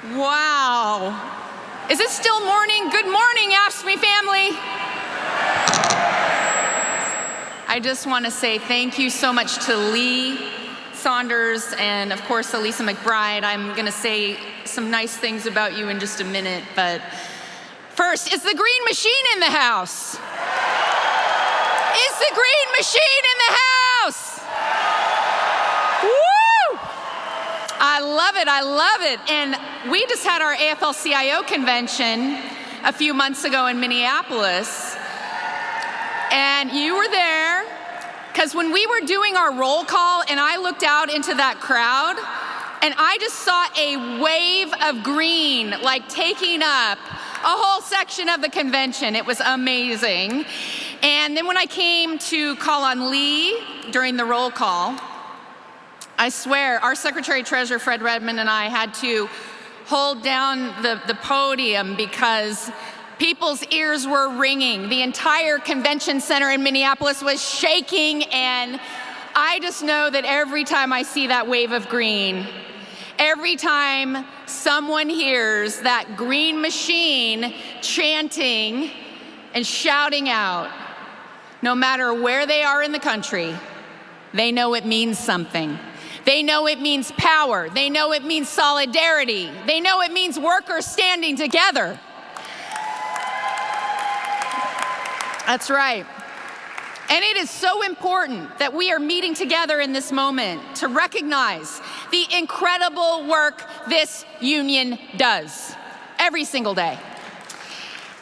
Wow. Is it still morning? Good morning, AFSCME family. I just want to say thank you so much to Lee Saunders and, of course, Elisa McBride. I'm going to say some nice things about you in just a minute, but first, is the green machine in the house? Is the green machine in the house? Woo! I love it, I love it. And we just had our AFL-CIO convention a few months ago in Minneapolis, and you were there, because when we were doing our roll call and I looked out into that crowd, and I just saw a wave of green, like taking up a whole section of the convention. It was amazing. And then when I came to call on Lee during the roll call, I swear our Secretary-Treasurer Fred Redmond and I had to hold down the podium because people's ears were ringing. The entire convention center in Minneapolis was shaking, and I just know that every time I see that wave of green, every time someone hears that green machine chanting and shouting out, no matter where they are in the country, they know it means something. They know it means power. They know it means solidarity. They know it means workers standing together. That's right. And it is so important that we are meeting together in this moment to recognize the incredible work this union does every single day.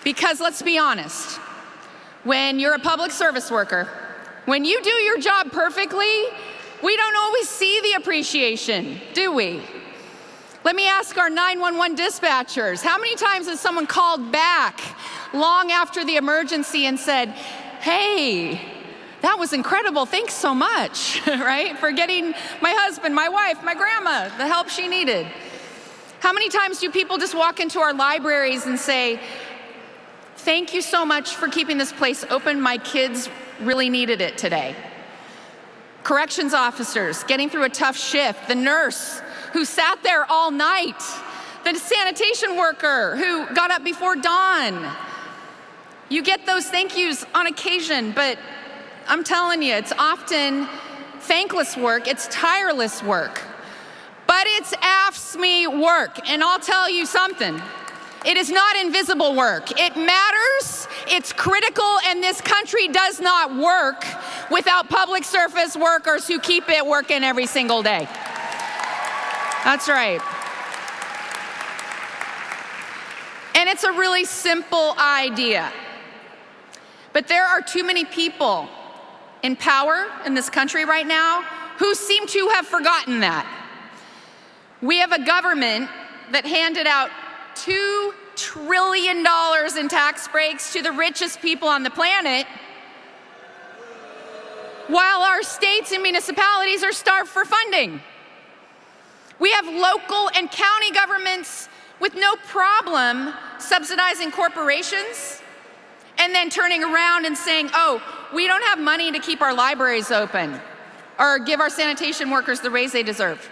Because let's be honest, when you're a public service worker, when you do your job perfectly, we don't always see the appreciation, do we? Let me ask our 911 dispatchers, how many times has someone called back long after the emergency and said, hey, that was incredible, thanks so much, right? For getting my husband, my wife, my grandma, the help she needed. How many times do people just walk into our libraries and say, thank you so much for keeping this place open, my kids really needed it today. Corrections officers getting through a tough shift, the nurse who sat there all night, the sanitation worker who got up before dawn. You get those thank yous on occasion, but I'm telling you, it's often thankless work, it's tireless work. But it's AFSCME work, and I'll tell you something. It is not invisible work. It matters, it's critical, and this country does not work without public service workers who keep it working every single day. That's right. And it's a really simple idea. But there are too many people in power in this country right now who seem to have forgotten that. We have a government that handed out $2 trillion in tax breaks to the richest people on the planet, while our states and municipalities are starved for funding. We have local and county governments with no problem subsidizing corporations and then turning around and saying, oh, we don't have money to keep our libraries open or give our sanitation workers the raise they deserve.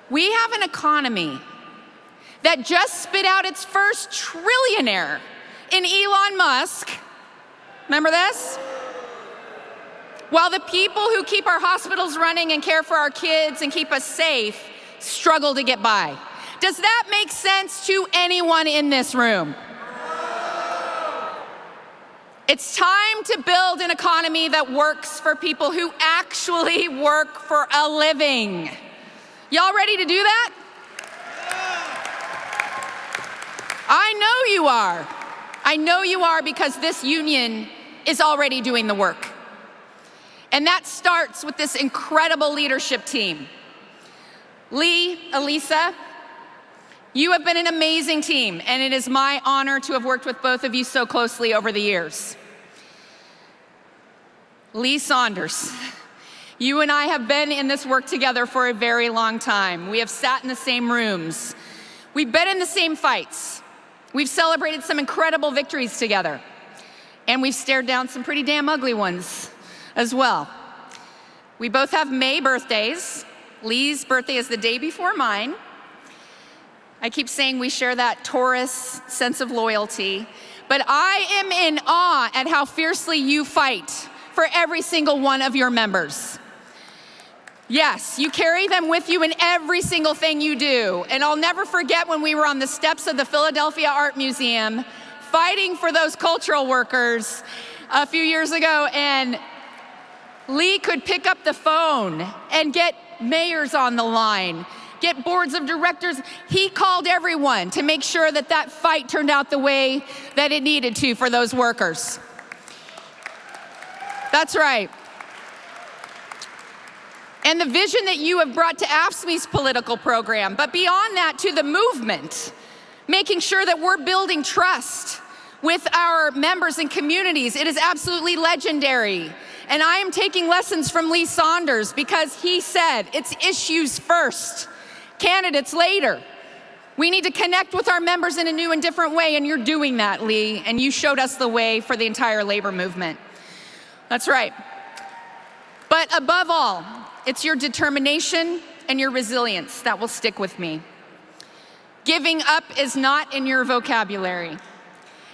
We have an economy that just spit out its first trillionaire in Elon Musk. Remember this? While the people who keep our hospitals running and care for our kids and keep us safe struggle to get by. Does that make sense to anyone in this room? It's time to build an economy that works for people who actually work for a living. Y'all ready to do that? I know you are. I know you are, because this union is already doing the work. And that starts with this incredible leadership team. Lee, Elisa, you have been an amazing team, and it is my honor to have worked with both of you so closely over the years. Lee Saunders, you and I have been in this work together for a very long time. We have sat in the same rooms. We've been in the same fights. We've celebrated some incredible victories together. And we've stared down some pretty damn ugly ones as well. We both have May birthdays. Lee's birthday is the day before mine. I keep saying we share that Taurus sense of loyalty, but I am in awe at how fiercely you fight for every single one of your members. Yes, you carry them with you in every single thing you do. And I'll never forget when we were on the steps of the Philadelphia Art Museum fighting for those cultural workers a few years ago, and Lee could pick up the phone and get mayors on the line, get boards of directors. He called everyone to make sure that that fight turned out the way that it needed to for those workers. That's right. And the vision that you have brought to AFSCME's political program, but beyond that, to the movement, making sure that we're building trust with our members and communities. It is absolutely legendary. And I am taking lessons from Lee Saunders, because he said, it's issues first, candidates later. We need to connect with our members in a new and different way, and you're doing that, Lee, and you showed us the way for the entire labor movement. That's right. But above all, it's your determination and your resilience that will stick with me. Giving up is not in your vocabulary.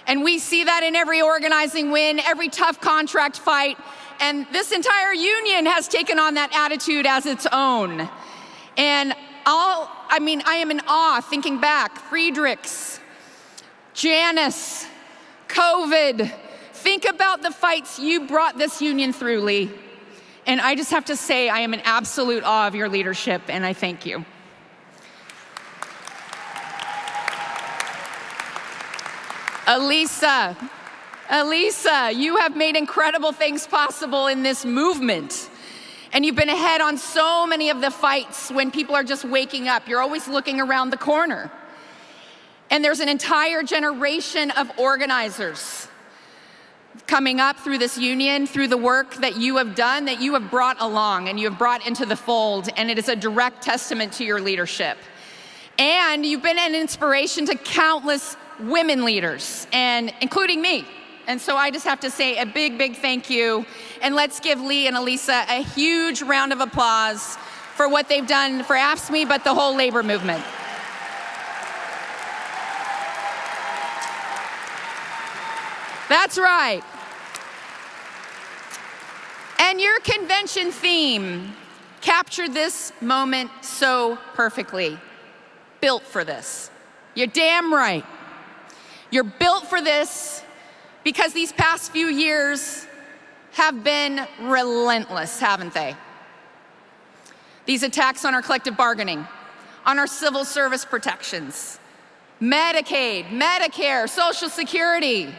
And we see that in every organizing win, every tough contract fight, and this entire union has taken on that attitude as its own. And I am in awe thinking back, Friedrichs, Janice, COVID. Think about the fights you brought this union through, Lee. And I just have to say, I am in absolute awe of your leadership, and I thank you. Elisa, you have made incredible things possible in this movement. And you've been ahead on so many of the fights when people are just waking up. You're always looking around the corner. And there's an entire generation of organizers coming up through this union, through the work that you have done, that you have brought along and you have brought into the fold, and it is a direct testament to your leadership. And you've been an inspiration to countless women leaders, and including me. And so I just have to say a big, big thank you, and let's give Lee and Elisa a huge round of applause for what they've done for AFSCME, but the whole labor movement. That's right. And your convention theme captured this moment so perfectly. Built for this. You're damn right. You're built for this because these past few years have been relentless, haven't they? These attacks on our collective bargaining, on our civil service protections, Medicaid, Medicare, Social Security,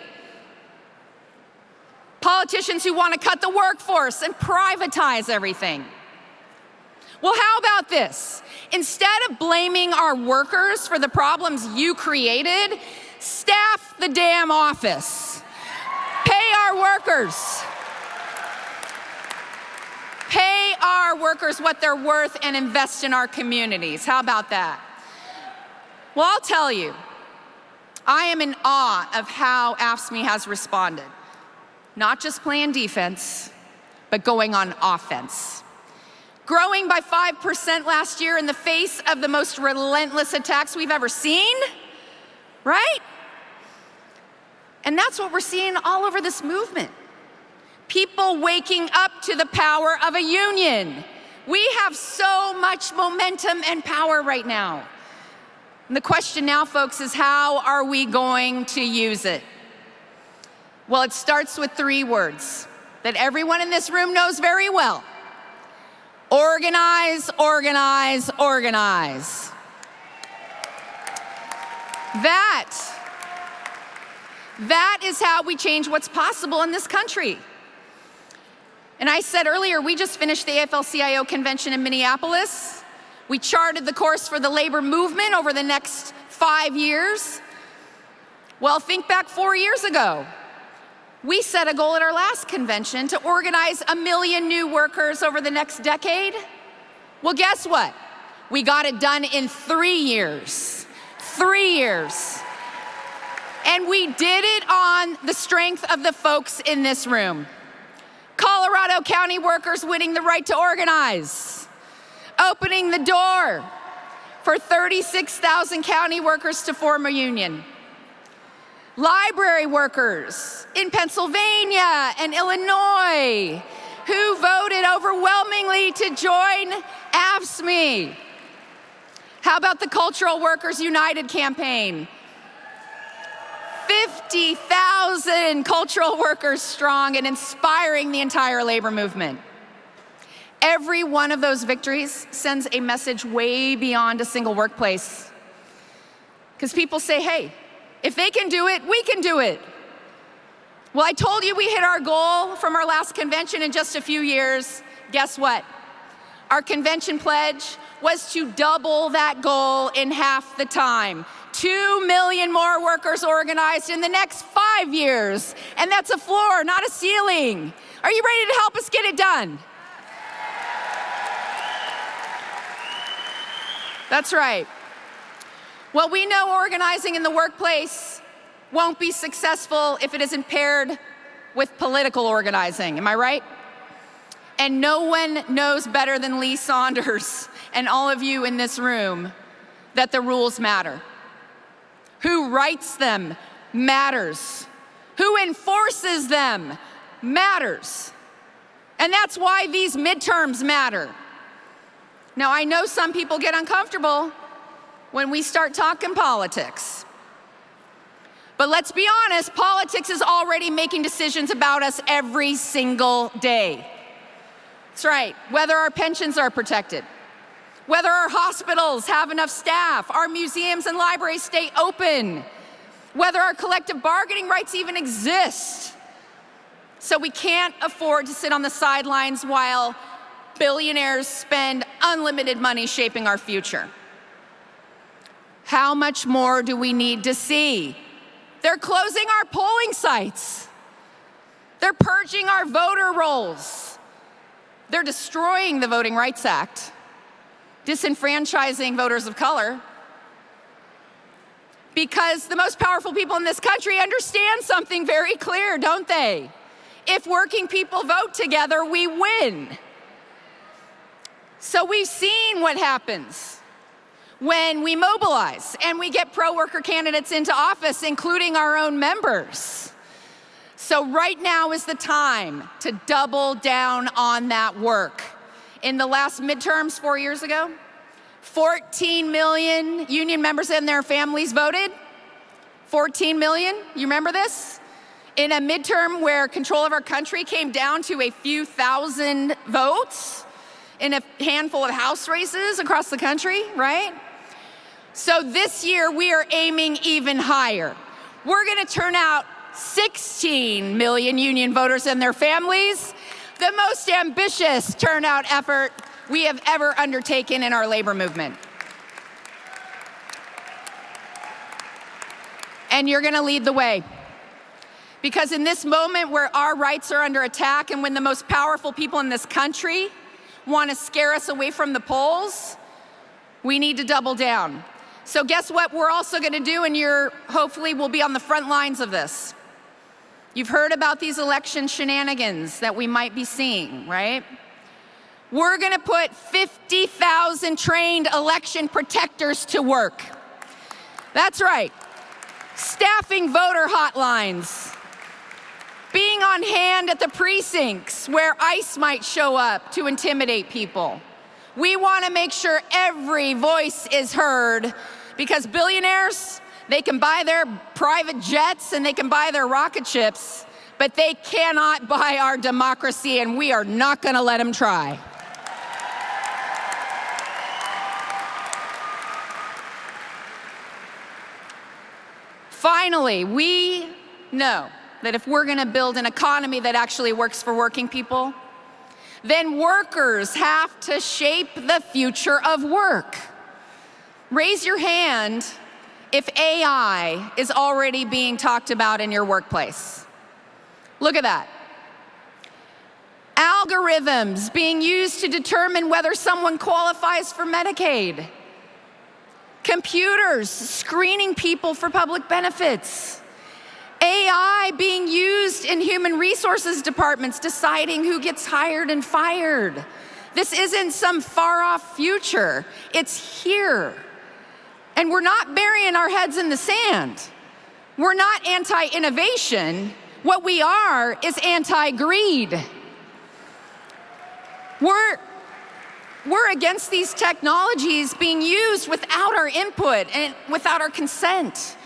politicians who want to cut the workforce and privatize everything. Well, how about this? Instead of blaming our workers for the problems you created, staff the damn office. Pay our workers. Pay our workers what they're worth and invest in our communities. How about that? Well, I'll tell you, I am in awe of how AFSCME has responded. Not just playing defense, but going on offense. Growing by 5% last year in the face of the most relentless attacks we've ever seen, right? And that's what we're seeing all over this movement. People waking up to the power of a union. We have so much momentum and power right now. And the question now, folks, is how are we going to use it? Well, it starts with 3 words that everyone in this room knows very well. Organize, organize, organize. That is how we change what's possible in this country. And I said earlier, we just finished the AFL-CIO convention in Minneapolis. We charted the course for the labor movement over the next 5 years. Well, think back 4 years ago. We set a goal at our last convention to organize 1 million new workers over the next decade. Well, guess what? We got it done in 3 years. 3 years. And we did it on the strength of the folks in this room. Colorado County workers winning the right to organize. opening the door for 36,000 county workers to form a union. Library workers in Pennsylvania and Illinois who voted overwhelmingly to join AFSCME. How about the Cultural Workers United campaign? 50,000 cultural workers strong and inspiring the entire labor movement. Every one of those victories sends a message way beyond a single workplace. Because people say, hey, if they can do it, we can do it. Well, I told you we hit our goal from our last convention in just a few years. Guess what? Our convention pledge was to double that goal in half the time. 2 million more workers organized in the next 5 years. And that's a floor, not a ceiling. Are you ready to help us get it done? That's right. Well, we know organizing in the workplace won't be successful if it isn't paired with political organizing. Am I right? And no one knows better than Lee Saunders and all of you in this room that the rules matter. Who writes them matters. Who enforces them matters. And that's why these midterms matter. Now, I know some people get uncomfortable when we start talking politics. But let's be honest, politics is already making decisions about us every single day. That's right, whether our pensions are protected, whether our hospitals have enough staff, our museums and libraries stay open, whether our collective bargaining rights even exist. So we can't afford to sit on the sidelines while billionaires spend unlimited money shaping our future. How much more do we need to see? They're closing our polling sites. They're purging our voter rolls. They're destroying the Voting Rights Act, disenfranchising voters of color. Because the most powerful people in this country understand something very clear, don't they? If working people vote together, we win. So we've seen what happens when we mobilize and we get pro-worker candidates into office, including our own members. So right now is the time to double down on that work. In the last midterms 4 years ago, 14 million union members and their families voted. 14 million, you remember this? In a midterm where control of our country came down to a few thousand votes in a handful of House races across the country, right? So this year we are aiming even higher. We're gonna turn out 16 million union voters and their families, the most ambitious turnout effort we have ever undertaken in our labor movement. And you're gonna lead the way. Because in this moment where our rights are under attack and when the most powerful people in this country want to scare us away from the polls, we need to double down. So guess what we're also going to do, and you're hopefully will be on the front lines of this. You've heard about these election shenanigans that we might be seeing, right? We're going to put 50,000 trained election protectors to work. That's right. Staffing voter hotlines. Being on hand at the precincts where ICE might show up to intimidate people. We want to make sure every voice is heard because billionaires, they can buy their private jets and they can buy their rocket ships, but they cannot buy our democracy, and we are not going to let them try. Finally, we know that if we're going to build an economy that actually works for working people, then workers have to shape the future of work. Raise your hand if AI is already being talked about in your workplace. Look at that. Algorithms being used to determine whether someone qualifies for Medicaid. Computers screening people for public benefits. AI being used in human resources departments deciding who gets hired and fired. This isn't some far-off future. It's here. And we're not burying our heads in the sand. We're not anti-innovation. What we are is anti-greed. We're against these technologies being used without our input and without our consent,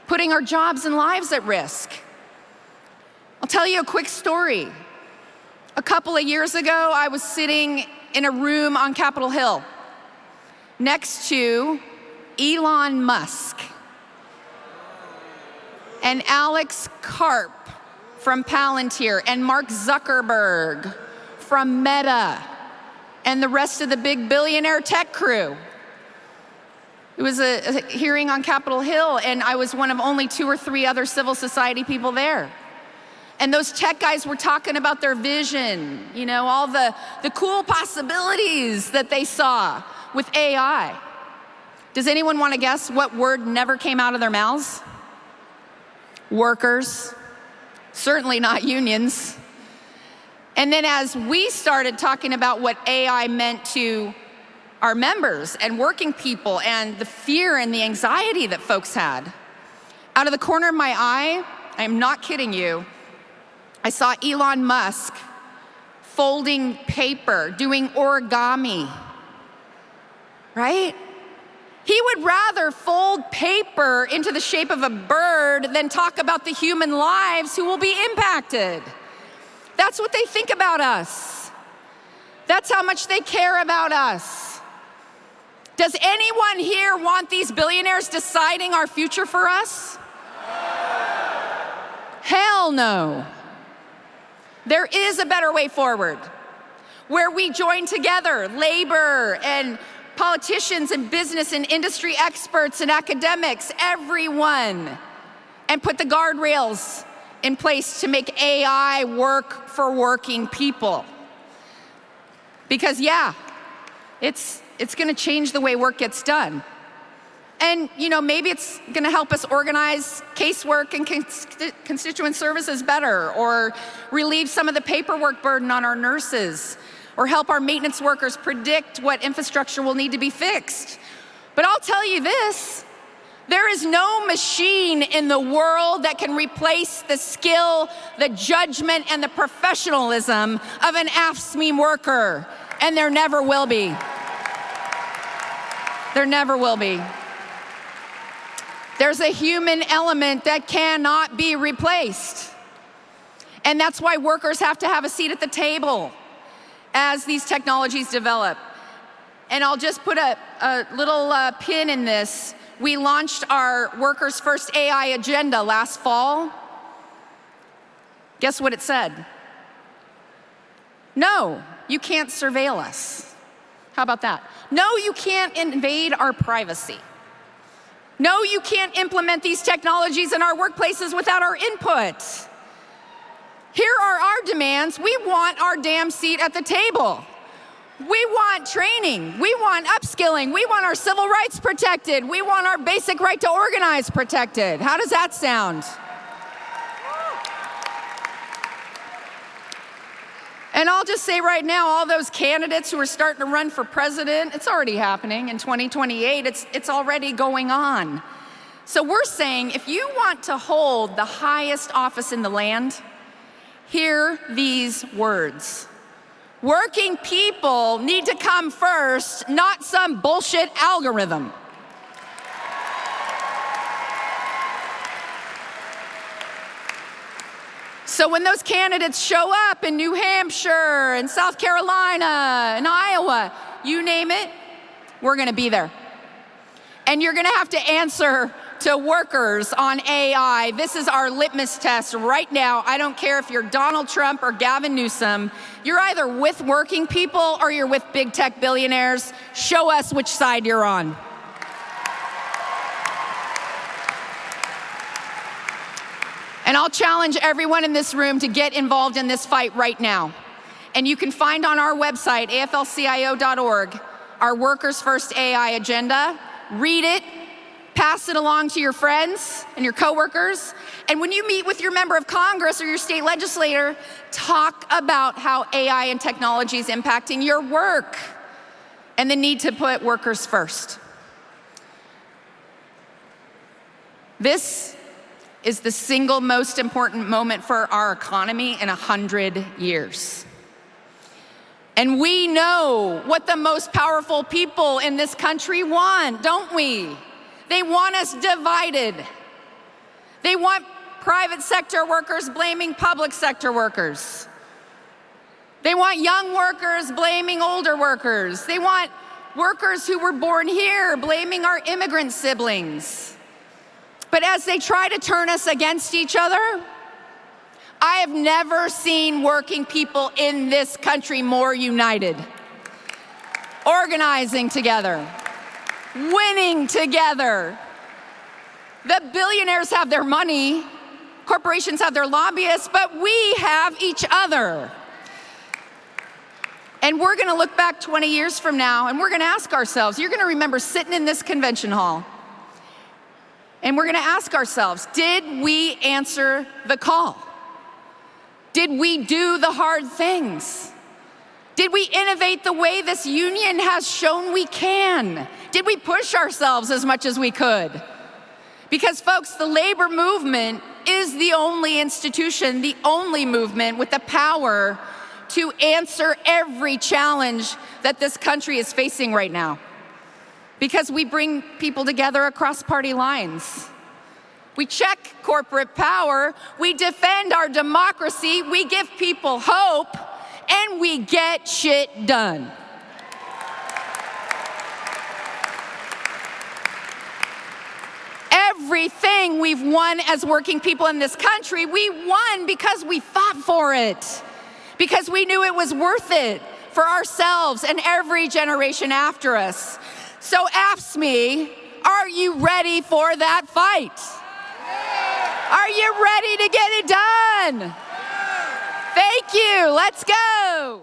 putting our jobs and lives at risk. I'll tell you a quick story. A couple of years ago, I was sitting in a room on Capitol Hill next to Elon Musk and Alex Karp from Palantir and Mark Zuckerberg from Meta and the rest of the big billionaire tech crew. It was a hearing on Capitol Hill, and I was one of only 2 or 3 other civil society people there. And those tech guys were talking about their vision, you know, all the cool possibilities that they saw with AI. Does anyone want to guess what word never came out of their mouths? Workers. Certainly not unions. And then as we started talking about what AI meant to our members and working people and the fear and the anxiety that folks had, out of the corner of my eye, I'm not kidding you, I saw Elon Musk folding paper, doing origami, right? He would rather fold paper into the shape of a bird than talk about the human lives who will be impacted. That's what they think about us. That's how much they care about us. Does anyone here want these billionaires deciding our future for us? Hell no. There is a better way forward, where we join together, labor and politicians and business and industry experts and academics, everyone, and put the guardrails in place to make AI work for working people. Because yeah, it's gonna change the way work gets done. And you know, maybe it's gonna help us organize casework and constituent services better, or relieve some of the paperwork burden on our nurses, or help our maintenance workers predict what infrastructure will need to be fixed. But I'll tell you this, there is no machine in the world that can replace the skill, the judgment, and the professionalism of an AFSCME worker, and there never will be. There never will be. There's a human element that cannot be replaced. And that's why workers have to have a seat at the table as these technologies develop. And I'll just put a little pin in this. We launched our Workers First AI agenda last fall. Guess what it said? No, you can't surveil us. How about that? No, you can't invade our privacy. No, you can't implement these technologies in our workplaces without our input. Here are our demands. We want our damn seat at the table. We want training. We want upskilling. We want our civil rights protected. We want our basic right to organize protected. How does that sound? And I'll just say right now, all those candidates who are starting to run for president, it's already happening. In 2028, it's already going on. So we're saying, if you want to hold the highest office in the land, hear these words. Working people need to come first, not some bullshit algorithm. So when those candidates show up in New Hampshire and South Carolina and Iowa, you name it, we're gonna be there. And you're gonna have to answer to workers on AI. This is our litmus test right now. I don't care if you're Donald Trump or Gavin Newsom. You're either with working people or you're with big tech billionaires. Show us which side you're on. And I'll challenge everyone in this room to get involved in this fight right now. And you can find on our website, aflcio.org, our Workers First AI agenda. Read it, Pass it along to your friends and your coworkers. And when you meet with your member of Congress or your state legislator, talk about how AI and technology is impacting your work and the need to put workers first. This is the single most important moment for our economy in 100 years. And we know what the most powerful people in this country want, don't we? They want us divided. They want private sector workers blaming public sector workers. They want young workers blaming older workers. They want workers who were born here blaming our immigrant siblings. But as they try to turn us against each other, I have never seen working people in this country more united, organizing together, winning together. The billionaires have their money, corporations have their lobbyists, but we have each other. And we're gonna look back 20 years from now and we're gonna ask ourselves, you're gonna remember sitting in this convention hall, and we're gonna ask ourselves, did we answer the call? Did we do the hard things? Did we innovate the way this union has shown we can? Did we push ourselves as much as we could? Because folks, the labor movement is the only institution, the only movement with the power to answer every challenge that this country is facing right now. Because we bring people together across party lines. We check corporate power, we defend our democracy, we give people hope, and we get shit done. Everything we've won as working people in this country, we won because we fought for it, because we knew it was worth it for ourselves and every generation after us. So AFSCME, are you ready for that fight? Are you ready to get it done? Thank you. Let's go.